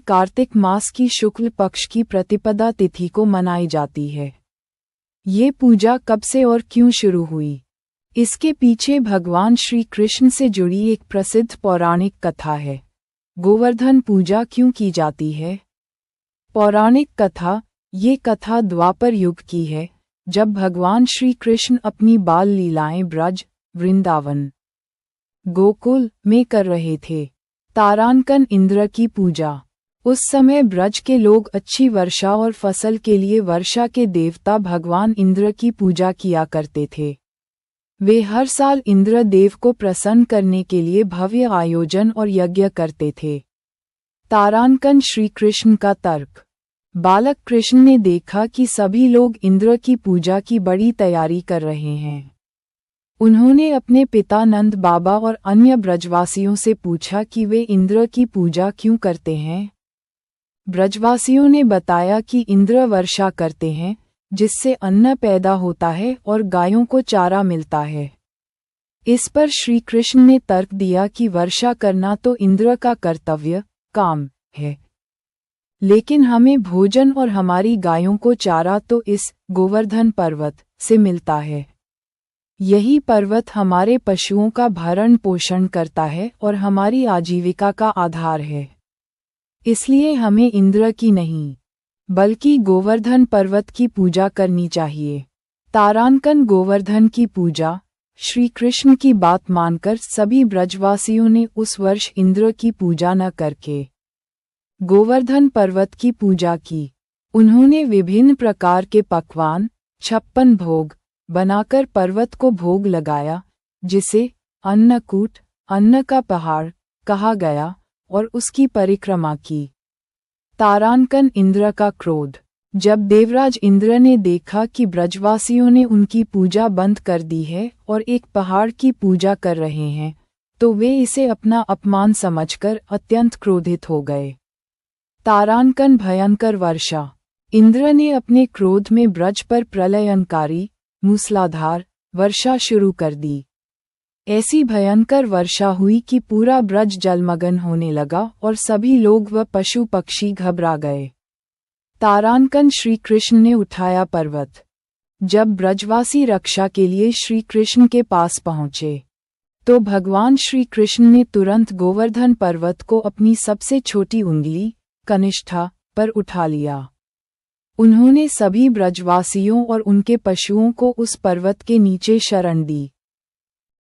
कार्तिक मास की शुक्ल पक्ष की प्रतिपदा तिथि को मनाई जाती है। ये पूजा कब से और क्यों शुरू हुई? इसके पीछे भगवान श्री कृष्ण से जुड़ी एक प्रसिद्ध पौराणिक कथा है। गोवर्धन पूजा क्यों की जाती है? पौराणिक कथा। ये कथा द्वापर युग की है, जब भगवान श्री कृष्ण अपनी बाल लीलाएं ब्रज, वृंदावन, गोकुल में कर रहे थे। तारांकन इंद्र की पूजा। उस समय ब्रज के लोग अच्छी वर्षा और फसल के लिए वर्षा के देवता भगवान इंद्र की पूजा किया करते थे। वे हर साल इंद्र देव को प्रसन्न करने के लिए भव्य आयोजन और यज्ञ करते थे। तारांकन श्री कृष्ण का तर्क। बालक कृष्ण ने देखा कि सभी लोग इंद्र की पूजा की बड़ी तैयारी कर रहे हैं। उन्होंने अपने पिता नंद बाबा और अन्य ब्रजवासियों से पूछा कि वे इंद्र की पूजा क्यों करते हैं। ब्रजवासियों ने बताया कि इंद्र वर्षा करते हैं, जिससे अन्न पैदा होता है और गायों को चारा मिलता है। इस पर श्री कृष्ण ने तर्क दिया कि वर्षा करना तो इंद्र का कर्तव्य, काम है, लेकिन हमें भोजन और हमारी गायों को चारा तो इस गोवर्धन पर्वत से मिलता है। यही पर्वत हमारे पशुओं का भरण पोषण करता है और हमारी आजीविका का आधार है। इसलिए हमें इंद्र की नहीं, बल्कि गोवर्धन पर्वत की पूजा करनी चाहिए। तारांकन गोवर्धन की पूजा। श्री कृष्ण की बात मानकर सभी ब्रजवासियों ने उस वर्ष इंद्र की पूजा न करके गोवर्धन पर्वत की पूजा की। उन्होंने विभिन्न प्रकार के पकवान, 56 भोग बनाकर पर्वत को भोग लगाया, जिसे अन्नकूट, अन्न का पहाड़ कहा गया, और उसकी परिक्रमा की। तारांकन इंद्र का क्रोध। जब देवराज इंद्र ने देखा कि ब्रजवासियों ने उनकी पूजा बंद कर दी है और एक पहाड़ की पूजा कर रहे हैं, तो वे इसे अपना अपमान समझकर अत्यंत क्रोधित हो गए। तारांकन भयंकर वर्षा। इंद्र ने अपने क्रोध में ब्रज पर प्रलयंकारी, मूसलाधार वर्षा शुरू कर दी। ऐसी भयंकर वर्षा हुई कि पूरा ब्रज जलमग्न होने लगा और सभी लोग व पशु पक्षी घबरा गए। तारांकन श्री कृष्ण ने उठाया पर्वत। जब ब्रजवासी रक्षा के लिए श्री कृष्ण के पास पहुँचे, तो भगवान श्री कृष्ण ने तुरंत गोवर्धन पर्वत को अपनी सबसे छोटी उंगली, कनिष्ठा, पर उठा लिया। उन्होंने सभी ब्रजवासियों और उनके पशुओं को उस पर्वत के नीचे शरण दी।